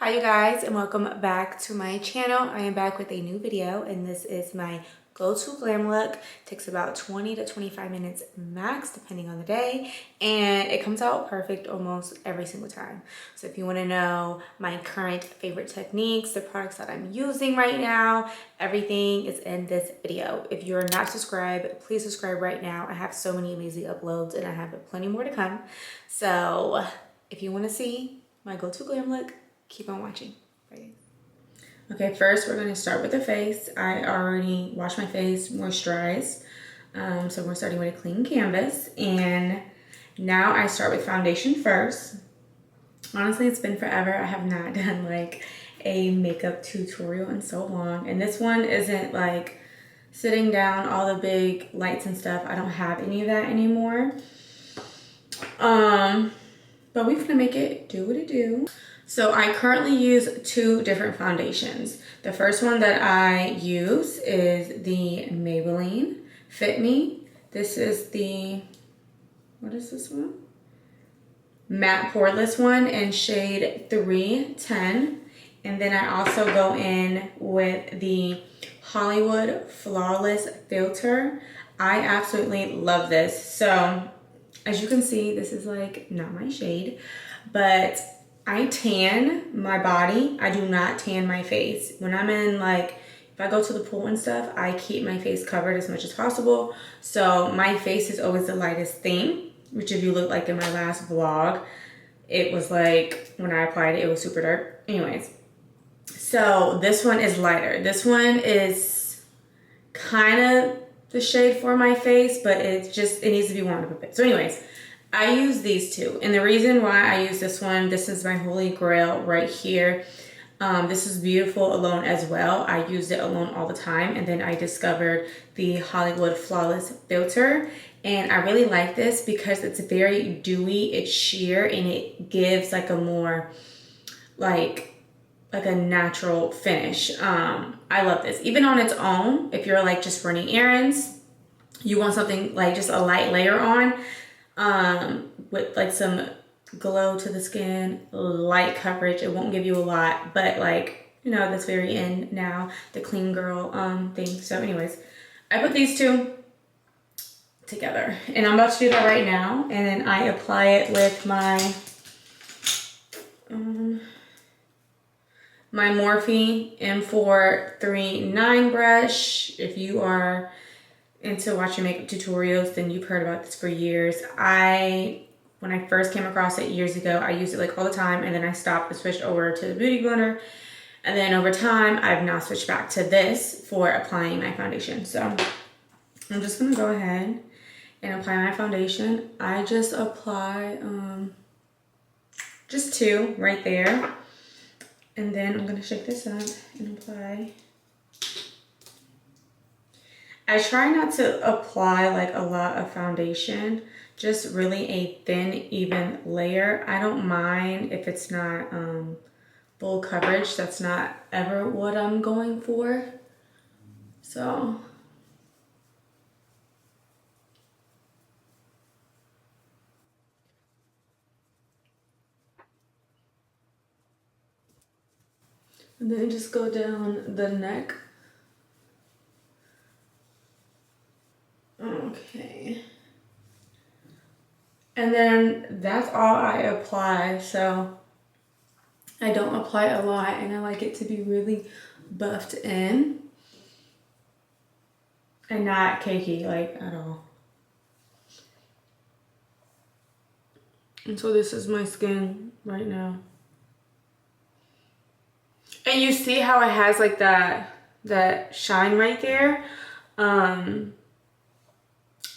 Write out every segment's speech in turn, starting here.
Hi you guys, and welcome back to my channel. I am back with a new video, and this is my go-to glam look. Takes about 20 to 25 minutes max depending on the day, and it comes out perfect almost every single time. So if you want to know my current favorite techniques, the products that I'm using right now, everything is in this video. If you're not subscribed, please subscribe right now. I have so many amazing uploads and I have plenty more to come. So if you want to see my go-to glam look, keep on watching. Okay, first we're going to start with the face. I already washed my face, moisturized. So we're starting with a clean canvas. And now I start with foundation first. Honestly, it's been forever. I have not done like a makeup tutorial in so long. And this one isn't like sitting down, all the big lights and stuff. I don't have any of that anymore. But we're gonna make it do what it do. So I currently use two different foundations. The first one that I use is the Maybelline Fit Me. This is the, what is this one? Matte Poreless one in shade 310. And then I also go in with the Hollywood Flawless Filter. I absolutely love this. So as you can see, this is like not my shade, but I tan my body. I do not tan my face. When I'm in like, if I go to the pool and stuff, I keep my face covered as much as possible. So my face is always the lightest thing, which if you look like in my last vlog, it was like, when I applied it, it was super dark. Anyways, so this one is lighter. This one is kind of the shade for my face, but it's just, it needs to be warmed up a bit. So anyways, I use these two, and the reason why I use this one, this is my holy grail right here. This is beautiful alone as well. I use it alone all the time, and then I discovered the Hollywood Flawless Filter, and I really like this because it's very dewy, it's sheer, and it gives like a more like a natural finish. I love this. Even on its own, if you're like just running errands, you want something like just a light layer on, with like some glow to the skin, light coverage. It won't give you a lot, but like, you know, that's very in now, the clean girl thing. So anyways, I put these two together, and I'm about to do that right now. And then I apply it with my my Morphe M439 brush. If you are into watching makeup tutorials, then you've heard about this for years. When I first came across it years ago, I used it like all the time, and then I stopped and switched over to the Beauty Blender. And then over time, I've now switched back to this for applying my foundation. So I'm just gonna go ahead and apply my foundation. I just apply just two right there. And then I'm gonna shake this up and apply. I try not to apply like a lot of foundation, just really a thin, even layer. I don't mind if it's not full coverage. That's not ever what I'm going for. So. And then just go down the neck. Okay. And then that's all I apply. So I don't apply a lot, and I like it to be really buffed in and not cakey like at all. And so this is my skin right now. And you see how it has like that shine right there?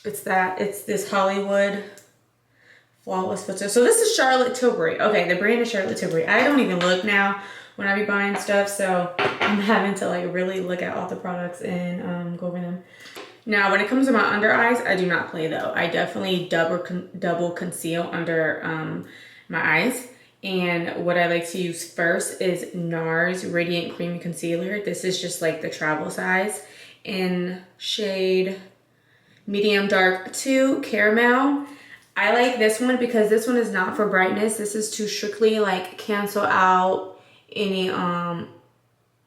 It's this Hollywood Flawless Filter. So this is Charlotte Tilbury. Okay, the brand is Charlotte Tilbury. I don't even look now when I be buying stuff, so I'm having to like really look at all the products and go over them. Now, when it comes to my under eyes, I do not play though. I definitely double conceal under my eyes. And what I like to use first is NARS Radiant Creamy Concealer. This is just like the travel size in shade medium dark 2 caramel. I like this one because this one is not for brightness. This is to strictly like cancel out any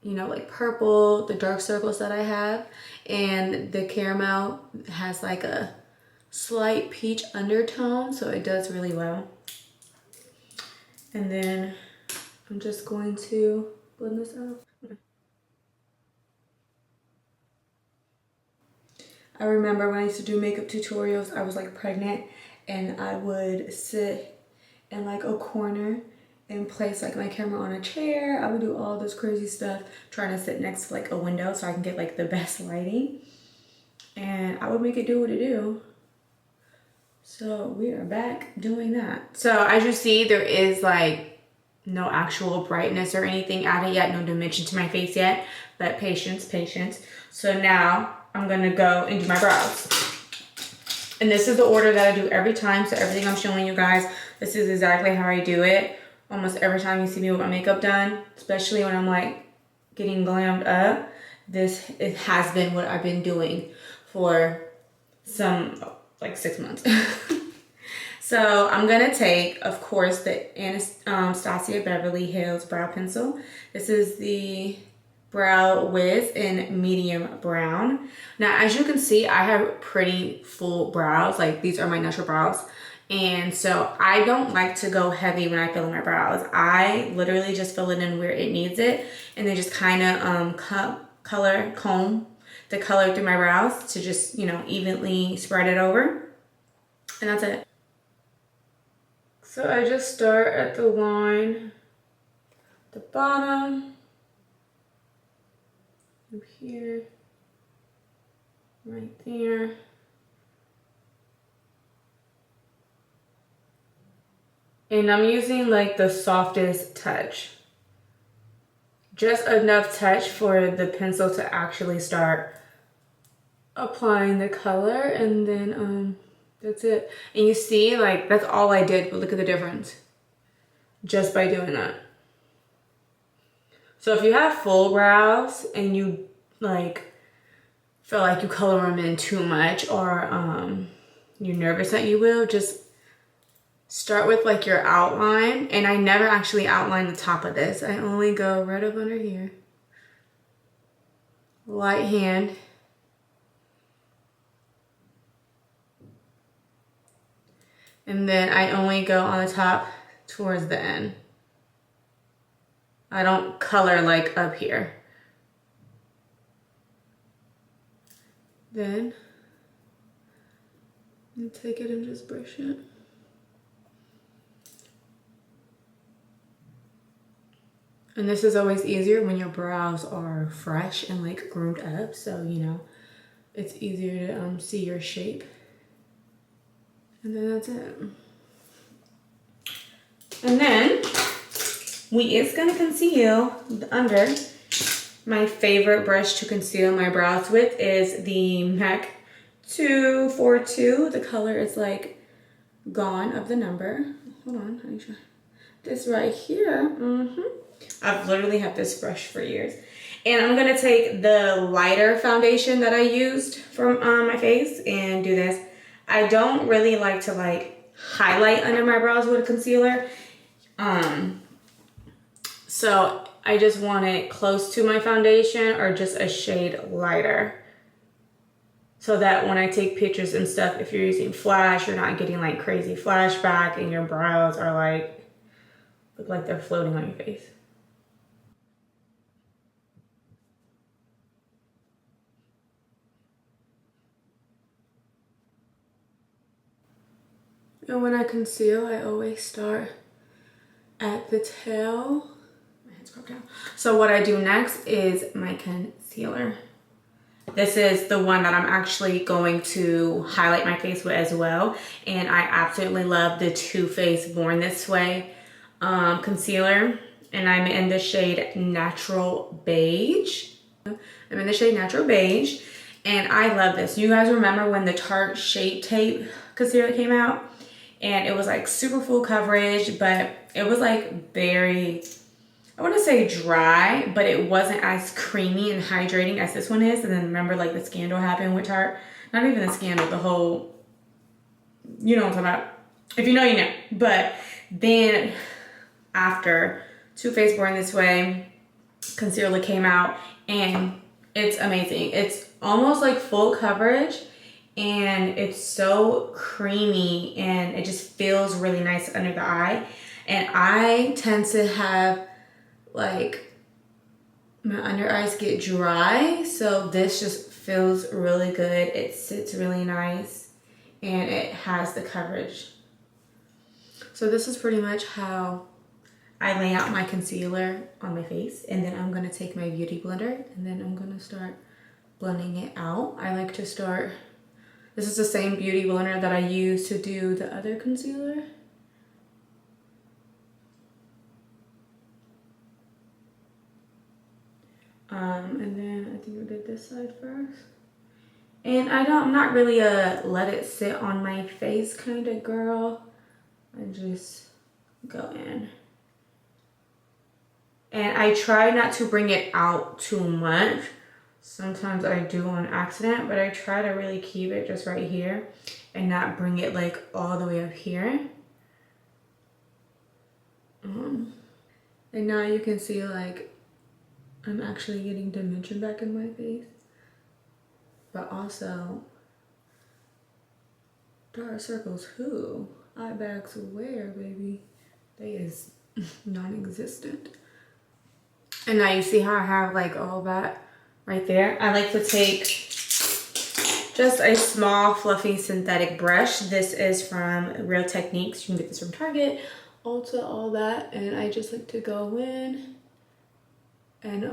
you know, like purple, the dark circles that I have. And the caramel has like a slight peach undertone, so it does really well. And then I'm just going to blend this out. I remember when I used to do makeup tutorials, I was like pregnant, and I would sit in like a corner and place like my camera on a chair. I would do all this crazy stuff, trying to sit next to like a window so I can get like the best lighting. And I would make it do what it do. So we are back doing that. So as you see, there is like no actual brightness or anything added yet, no dimension to my face yet, but patience, patience. So now I'm gonna go and do my brows. And this is the order that I do every time. So everything I'm showing you guys, this is exactly how I do it. Almost every time you see me with my makeup done, especially when I'm like getting glammed up, it has been what I've been doing for some, like 6 months. So I'm gonna take, of course, the Anastasia Beverly Hills Brow Pencil. This is the Brow Wiz in medium brown. Now, as you can see, I have pretty full brows. Like, these are my natural brows. And so I don't like to go heavy when I fill in my brows. I literally just fill it in where it needs it, and then just kind of comb the color through my brows to just, you know, evenly spread it over. And that's it. So I just start at the line, the bottom, up here, right there. And I'm using like the softest touch. Just enough touch for the pencil to actually start applying the color, and then that's it. And you see, like, that's all I did, but look at the difference just by doing that. So if you have full brows and you like feel like you color them in too much, or you're nervous that you will, just start with like your outline. And I never actually outline the top of this. I only go right up under here. Light hand. And then I only go on the top towards the end. I don't color like up here. Then you take it and just brush it. And this is always easier when your brows are fresh and like groomed up, so you know it's easier to see your shape. And then that's it. And then we is gonna conceal the under. My favorite brush to conceal my brows with is the MAC 242. The color is like Gone of the number. Hold on, let me try this right here. I've literally had this brush for years. And I'm gonna take the lighter foundation that I used from my face and do this. I don't really like to like highlight under my brows with a concealer. So I just want it close to my foundation or just a shade lighter. So that when I take pictures and stuff, if you're using flash, you're not getting like crazy flashback and your brows are like, look like they're floating on your face. And when I conceal, I always start at the tail. My head's cropped down. So what I do next is my concealer. This is the one that I'm actually going to highlight my face with as well. And I absolutely love the Too Faced Born This Way concealer. And I'm in the shade Natural Beige. I'm in the shade Natural Beige. And I love this. You guys remember when the Tarte Shape Tape concealer came out? And it was like super full coverage, but it was like very, I want to say dry, but it wasn't as creamy and hydrating as this one is. And then remember like the scandal happened with Tarte? Not even the scandal, the whole, you know what I'm talking about. If you know, you know. But then after Too Faced Born This Way concealer came out, and it's amazing. It's almost like full coverage, and it's so creamy, and it just feels really nice under the eye. And I tend to have like my under eyes get dry, so this just feels really good. It sits really nice, and it has the coverage. So this is pretty much how I lay out my concealer on my face, and then I'm gonna take my beauty blender, and then I'm gonna start blending it out. I like to start, this is the same beauty blender that I use to do the other concealer. And then I think I did this side first. And I'm not really a let it sit on my face kind of girl. I just go in. And I try not to bring it out too much. Sometimes I do on accident, but I try to really keep it just right here and not bring it like all the way up here. And now you can see like I'm actually getting dimension back in my face. But also, dark circles who? Eye bags where, baby? They is non-existent. And now you see how I have like all that right there. I like to take just a small fluffy synthetic brush. This is from Real Techniques. You can get this from Target, Ulta, all that. And I just like to go in and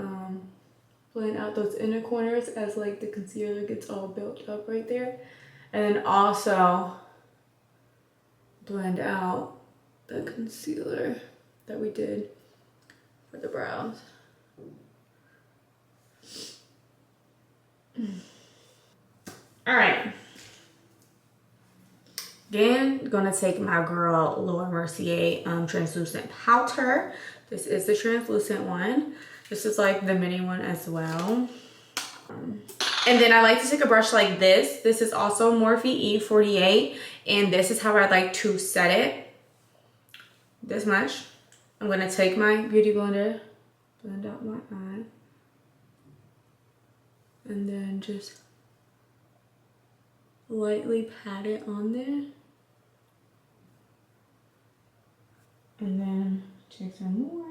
blend out those inner corners as like the concealer gets all built up right there. And then also blend out the concealer that we did for the brows. All right. Again, gonna take my girl Laura Mercier translucent powder. This is the translucent one. This is like the mini one as well. And then I like to take a brush like this. This is also Morphe E48, and this is how I like to set it. This much. I'm gonna take my beauty blender, blend out my eye, and then just lightly pat it on there. And then take some more.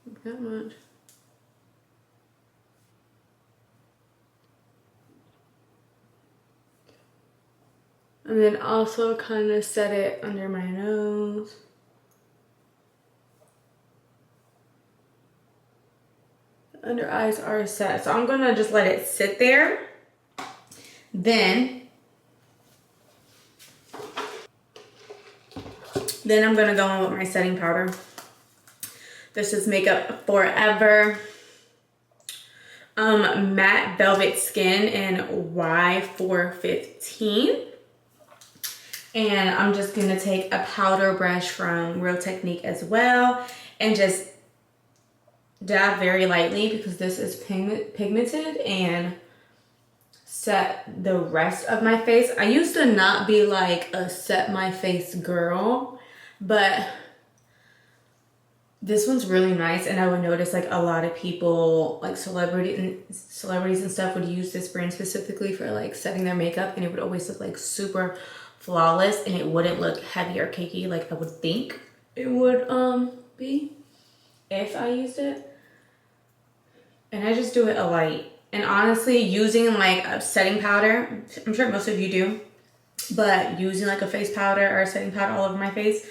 Like that much. And then also kind of set it under my nose. The under eyes are set. So I'm gonna just let it sit there. Then I'm gonna go in with my setting powder. This is Makeup Forever Matte Velvet Skin in Y415. And I'm just gonna take a powder brush from Real Technique as well and just dab very lightly because this is pigmented and set the rest of my face. I used to not be like a set my face girl, but this one's really nice, and I would notice like a lot of people, like celebrities and stuff, would use this brand specifically for like setting their makeup, and it would always look like super flawless, and it wouldn't look heavy or cakey like I would think it would be if I used it. And I just do it a light. And honestly, using like a setting powder, I'm sure most of you do, but using like a face powder or a setting powder all over my face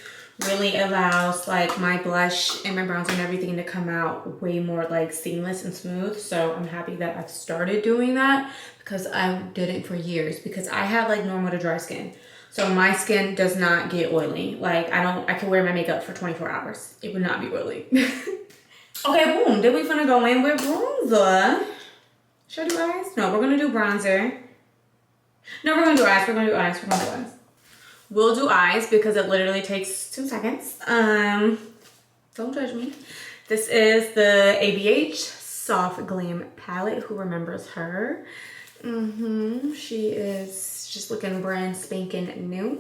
really allows like my blush and my bronzer and everything to come out way more like seamless and smooth. So I'm happy that I've started doing that because I didn't for years, because I have like normal to dry skin. So my skin does not get oily. Like I can wear my makeup for 24 hours. It would not be oily. Okay, boom. Then we finna go in with bronzer. Should I do eyes? No, we're gonna do bronzer. No, we're gonna do eyes. We're gonna do eyes. We're gonna do eyes. We'll do eyes because it literally takes 2 seconds. Don't judge me. This is the ABH Soft Glam palette. Who remembers her? She is just looking brand spanking new.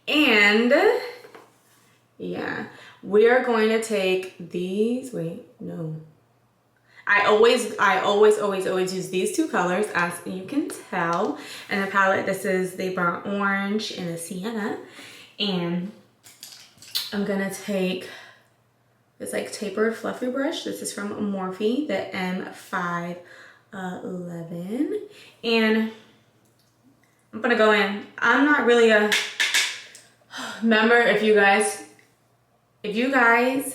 And Yeah, we are going to take these. Wait, no. I always use these two colors, as you can tell. And the palette, this is the burnt orange and the sienna. And I'm gonna take this like tapered fluffy brush. This is from Morphe, the M511. And I'm gonna go in. I'm not really a member. If you guys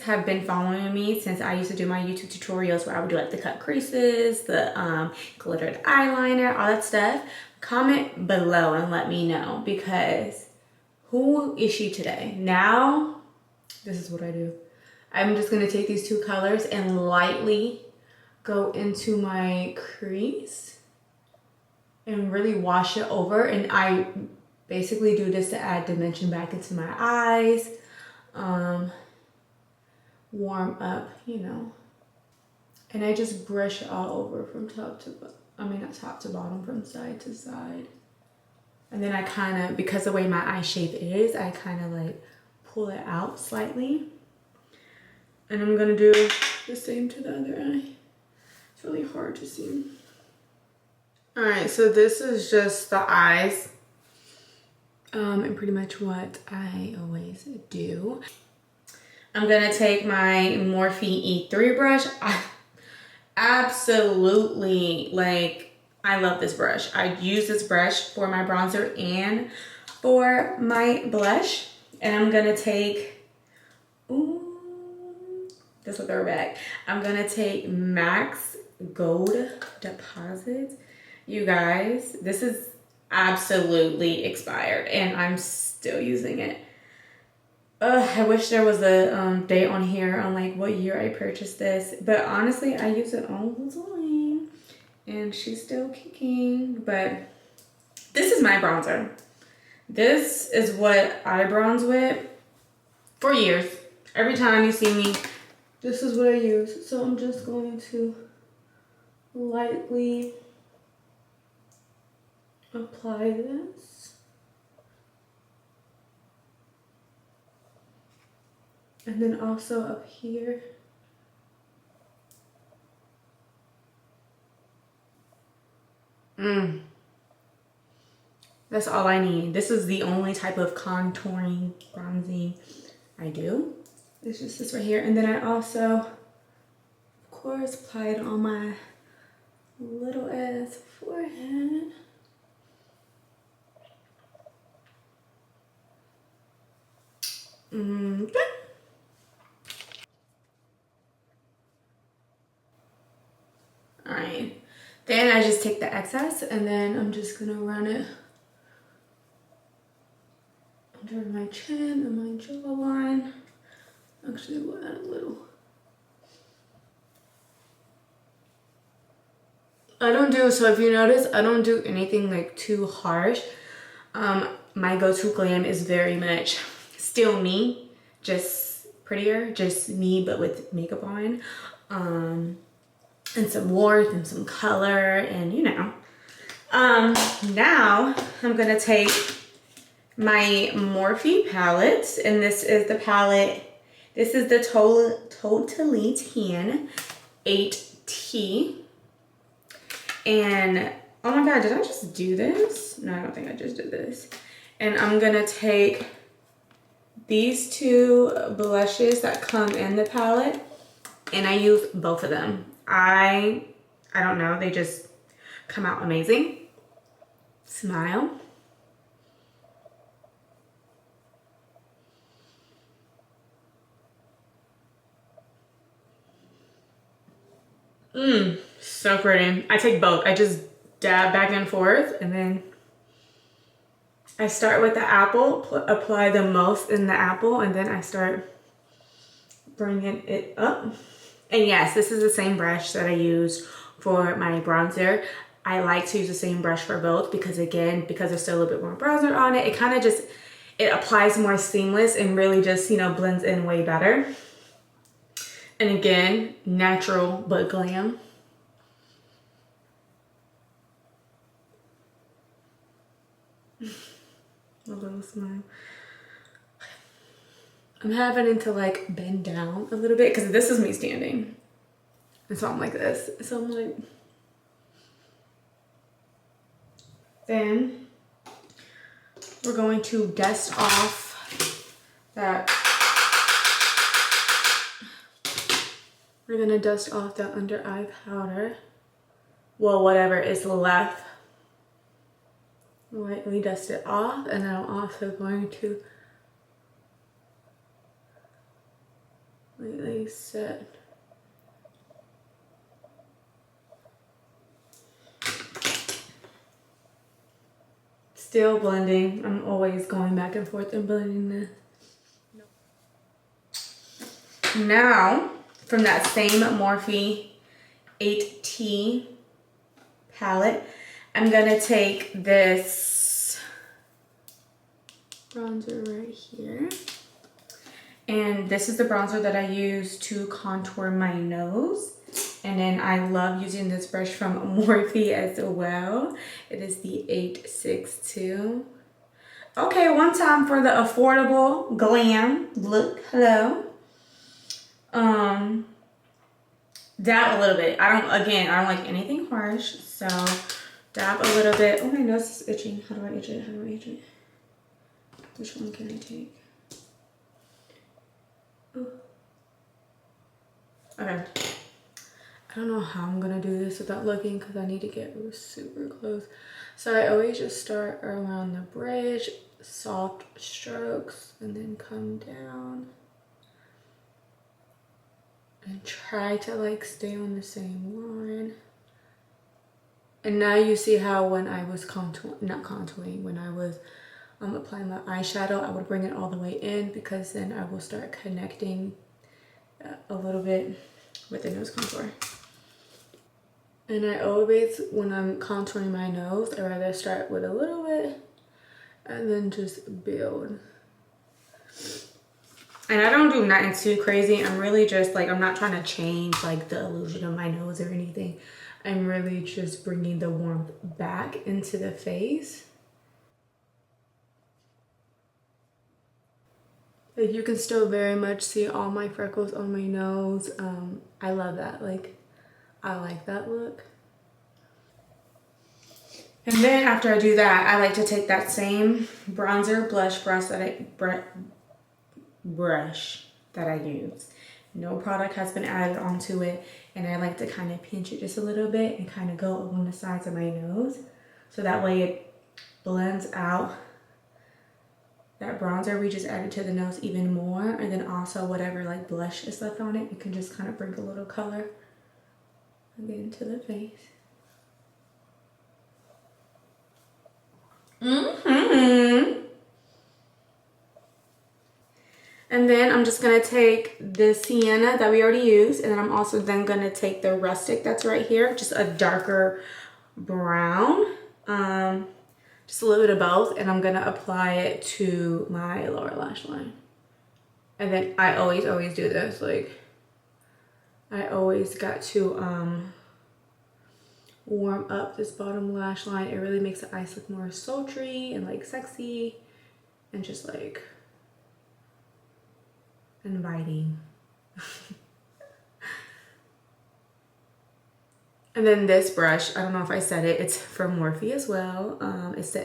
have been following me since I used to do my YouTube tutorials where I would do like the cut creases, the glittered eyeliner, all that stuff, comment below and let me know, because who is she today? Now, this is what I do. I'm just gonna take these two colors and lightly go into my crease and really wash it over. And I basically do this to add dimension back into my eyes. Warm up, you know. And I just brush it all over from top to not top to bottom, from side to side. And then I kind of, because the way my eye shape is, I kind of like pull it out slightly. And I'm gonna do the same to the other eye. It's really hard to see. All right, so this is just the eyes. And pretty much what I always do. I'm gonna take my Morphe E3 brush. I absolutely, like, I love this brush. I use this brush for my bronzer and for my blush. And I'm gonna take, this will throw back. I'm gonna take MAC's Gold Deposit. You guys, this is absolutely expired and I'm still using it. I wish there was a date on here on like what year I purchased this, but honestly I use it all the time and she's still kicking. But this is my bronzer. This is what I bronze with for years. Every time you see me, this is what I use. So I'm just going to lightly apply this. And then also up here. That's all I need. This is the only type of contouring, bronzing I do. It's just this right here. And then I also, of course, apply it on my little ass forehead. All right, then I just take the excess and then I'm just gonna run it under my chin and my jawline. Actually, we'll add a little. So if you notice, I don't do anything like too harsh. My go-to glam is very much still me, just prettier, just me but with makeup on. And some warmth and some color, and you know. Now I'm gonna take my Morphe palette, and this is the palette, this is the Totally Tan 8T. And oh my god, did I just do this? No, I don't think I just did this. And I'm gonna take these two blushes that come in the palette, and I use both of them. I don't know, they just come out amazing. Smile. So pretty. I take both. I just dab back and forth, and then I start with the apple, apply the most in the apple, and then I start bringing it up. And yes, this is the same brush that I used for my bronzer. I like to use the same brush for both because, again, because there's still a little bit more bronzer on it, it kind of just, it applies more seamless and really just, you know, blends in way better. And again, natural but glam. A little smile. I'm having to like bend down a little bit because this is me standing. And so I'm like this. So I'm like, then we're going to dust off that. We're gonna dust off that under eye powder. Well, whatever is left. Lightly dust it off, and then I'm also going to lightly set. Still blending. I'm always going back and forth and blending this. Now, from that same Morphe 8T palette, I'm gonna take this bronzer right here. And this is the bronzer that I use to contour my nose. And then I love using this brush from Morphe as well. It is the 862. Okay, one time for the affordable glam look. Hello. Dab a little bit. I don't like anything harsh, so dab a little bit. Oh, my nose is itching. How do I itch it? How do I itch it? Which one can I take? Ooh. Okay. I don't know how I'm gonna do this without looking because I need to get super close. So I always just start around the bridge, soft strokes, and then come down. And try to like stay on the same line. And now you see how when I was when I was applying my eyeshadow, I would bring it all the way in because then I will start connecting a little bit with the nose contour. And I always, when I'm contouring my nose, I rather start with a little bit and then just build. And I don't do nothing too crazy. I'm really just like, I'm not trying to change like the illusion of my nose or anything. I'm really just bringing the warmth back into the face. Like you can still very much see all my freckles on my nose. I love that. Like, I like that look. And then after I do that, I like to take that same bronzer blush brush that I use. No product has been added onto it, and I like to kind of pinch it just a little bit and kind of go along the sides of my nose, so that way it blends out that bronzer we just added to the nose even more. And then also whatever like blush is left on it, you can just kind of bring a little color again to the face. And then I'm just gonna take the sienna that we already used, and then I'm also then gonna take the rustic that's right here, just a darker brown, just a little bit of both, and I'm gonna apply it to my lower lash line. And then I always do this, like I always got to warm up this bottom lash line. It really makes the eyes look more sultry and like sexy and just like inviting. And then this brush, I don't know if I said it, it's from Morphe as well. It's the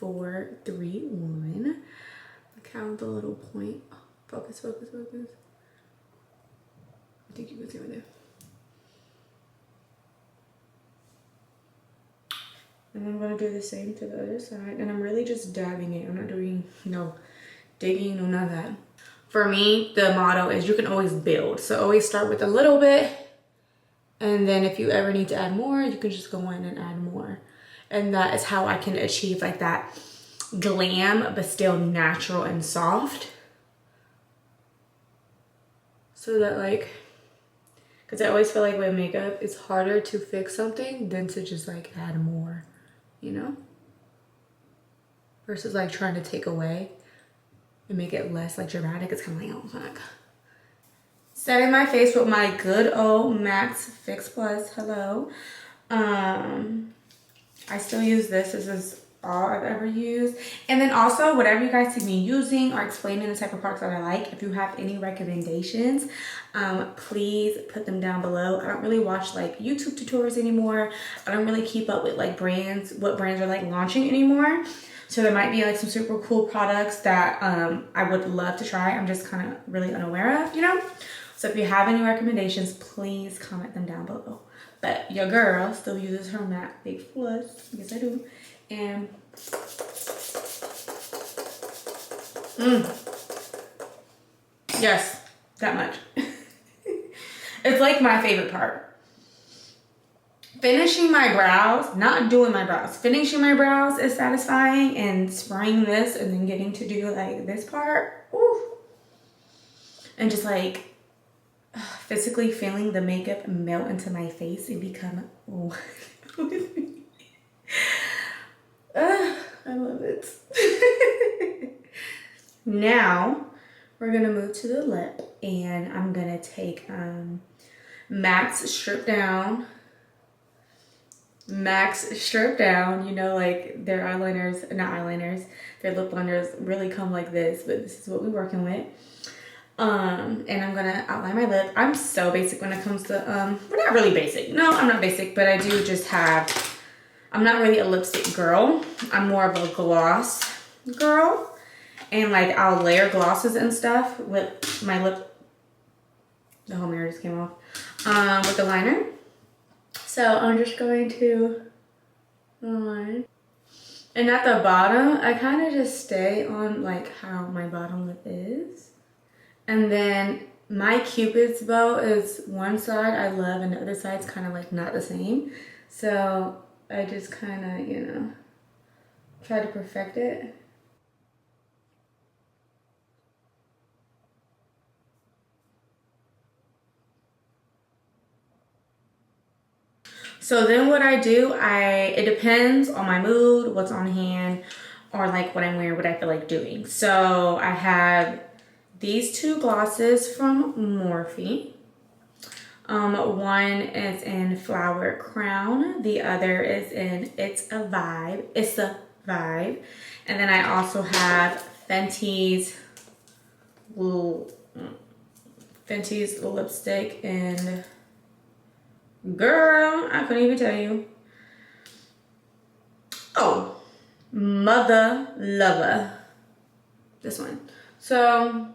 M431. Look how the little point, oh, focus. I think you can see right there. And I'm gonna do the same to the other side. And I'm really just dabbing it. I'm not doing no digging, no none of that. For me, the motto is you can always build. So always start with a little bit. And then if you ever need to add more, you can just go in and add more. And that is how I can achieve like that glam, but still natural and soft. So that like, because I always feel like with makeup, it's harder to fix something than to just like add more, you know? Versus like trying to take away and make it less like dramatic. It's kind of like, oh fuck. Setting my face with my good old Max Fix Plus. Hello. I still use this. This is all I've ever used. And then also, whatever you guys see me using or explaining the type of products that I like, if you have any recommendations, please put them down below. I don't really watch like YouTube tutorials anymore. I don't really keep up with like brands, what brands are like launching anymore. So there might be like some super cool products that I would love to try. I'm just kind of really unaware of, you know? So if you have any recommendations, please comment them down below. But your girl still uses her MAC Big Plus. Yes, I do. And yes, that much. It's like my favorite part. Finishing my brows, not doing my brows. Finishing my brows is satisfying, and spraying this and then getting to do like this part. Ooh. And just like physically feeling the makeup melt into my face and become one with me. I love it. Now we're gonna move to the lip, and I'm gonna take MAC's Strip Down. MAC's Strip Down, you know, like their eyeliners, not eyeliners, their lip liners really come like this, but this is what we're working with. And I'm gonna outline my lip. I'm so basic when it comes to we're not really basic. No, I'm not basic, but I do just have, I'm not really a lipstick girl. I'm more of a gloss girl. And like I'll layer glosses and stuff with my lip. The whole mirror just came off. With the liner. So I'm just going to line. And at the bottom, I kind of just stay on like how my bottom lip is. And then my Cupid's bow is one side I love and the other side's kind of like not the same. So I just kind of, you know, try to perfect it. So then what I do, it depends on my mood, what's on hand, or like what I'm wearing, what I feel like doing. So I have these two glosses from Morphe. One is in Flower Crown. The other is in It's a Vibe. It's a Vibe. And then I also have Fenty's lipstick in, girl, I couldn't even tell you. Oh, Mother Lover. This one. So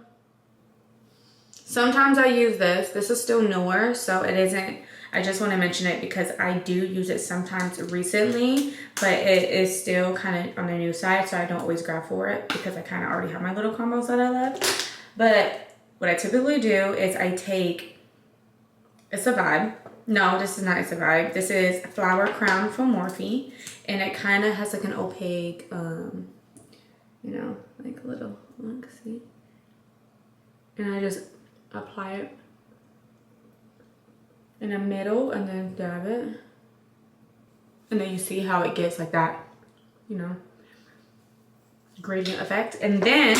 sometimes I use this. This is still newer, so it isn't, I just want to mention it because I do use it sometimes recently, but it is still kind of on the new side, so I don't always grab for it because I kind of already have my little combos that I love. But what I typically do is I take, It's a Vibe. No, this is not It's a Vibe. This is Flower Crown from Morphe, and it kind of has like an opaque, you know, like a little, look, see? And I just apply it in the middle and then dab it. And then you see how it gets like that, you know, gradient effect. And then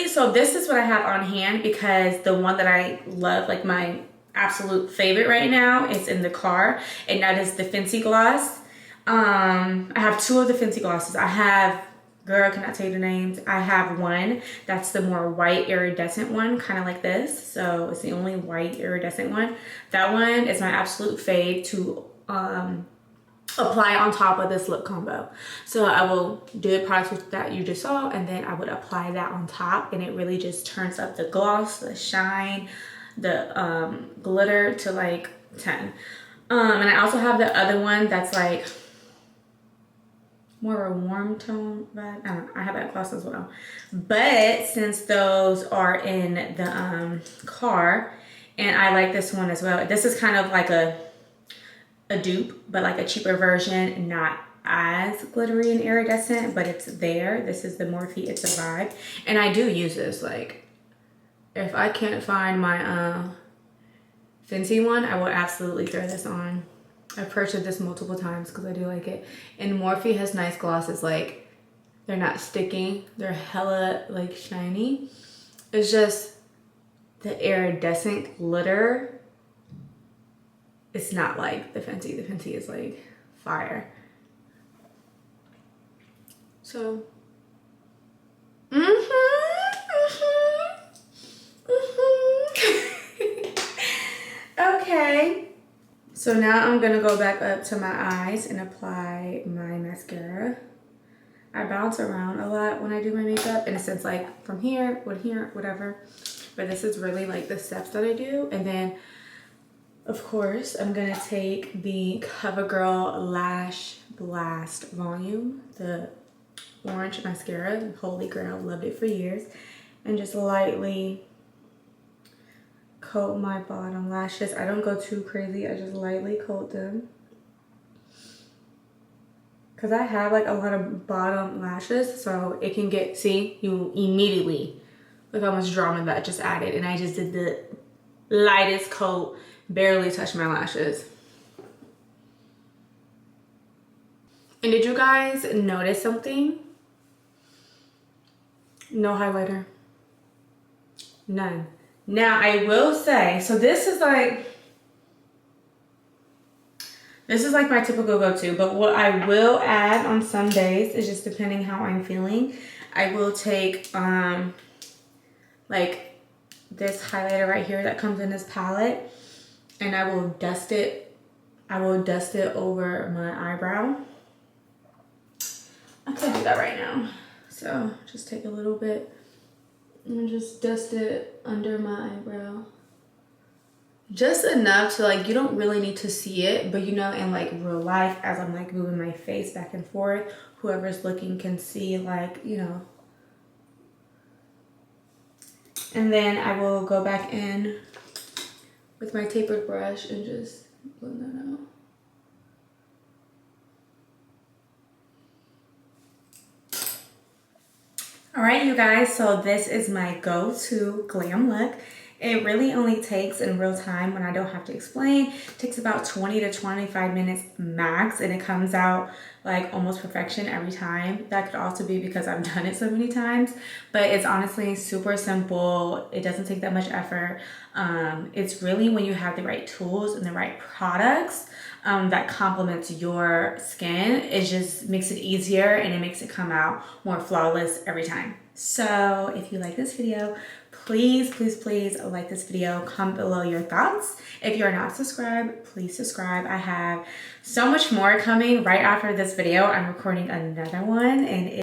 so this is what I have on hand because the one that I love, like my absolute favorite right now, is in the car, and that is the Fenty gloss. I have two of the Fenty glosses. I have, girl, I cannot tell you the names. I have one that's the more white iridescent one, kind of like this. So it's the only white iridescent one. That one is my absolute fave to apply on top of this lip combo. So I will do the products that you just saw, and then I would apply that on top, and it really just turns up the gloss, the shine, the glitter to like 10. And I also have the other one that's like more of a warm tone vibe. I don't know, I have that gloss as well. But since those are in the car, and I like this one as well. This is kind of like a dupe, but like a cheaper version, not as glittery and iridescent, but it's there. This is the Morphe It's a Vibe. And I do use this, like, if I can't find my Fenty one, I will absolutely throw this on. I've purchased this multiple times because I do like it. And Morphe has nice glosses, like, they're not sticking. They're hella, like, shiny. It's just the iridescent glitter. It's not like the Fenty. The Fenty is, like, fire. So, okay. So now I'm gonna go back up to my eyes and apply my mascara. I bounce around a lot when I do my makeup in a sense, like from here, whatever. But this is really like the steps that I do. And then of course, I'm gonna take the CoverGirl Lash Blast Volume, the orange mascara, holy grail, loved it for years, and just lightly coat my bottom lashes. I don't go too crazy, I just lightly coat them. Cause I have like a lot of bottom lashes, so it can get, see, you immediately, look how much drama that just added, and I just did the lightest coat, barely touched my lashes. And did you guys notice something? No highlighter, none. Now I will say, so this is like my typical go-to, but what I will add on some days is just depending how I'm feeling. I will take like this highlighter right here that comes in this palette, and I will dust it. I will dust it over my eyebrow. I could do that right now. So just take a little bit and just dust it under my eyebrow. Just enough to like, you don't really need to see it, but you know, in like real life, as I'm like moving my face back and forth, whoever's looking can see, like, you know. And then I will go back in with my tapered brush and just blend that out. All right, you guys, so this is my go-to glam look. It really only takes, in real time, when I don't have to explain, it takes about 20 to 25 minutes max, and it comes out like almost perfection every time. That could also be because I've done it so many times, but it's honestly super simple. It doesn't take that much effort. It's really when you have the right tools and the right products that complements your skin. It just makes it easier, and it makes it come out more flawless every time. So if you like this video, please like this video. Comment below your thoughts. If you're not subscribed, please subscribe. I have so much more coming right after this video. I'm recording another one, and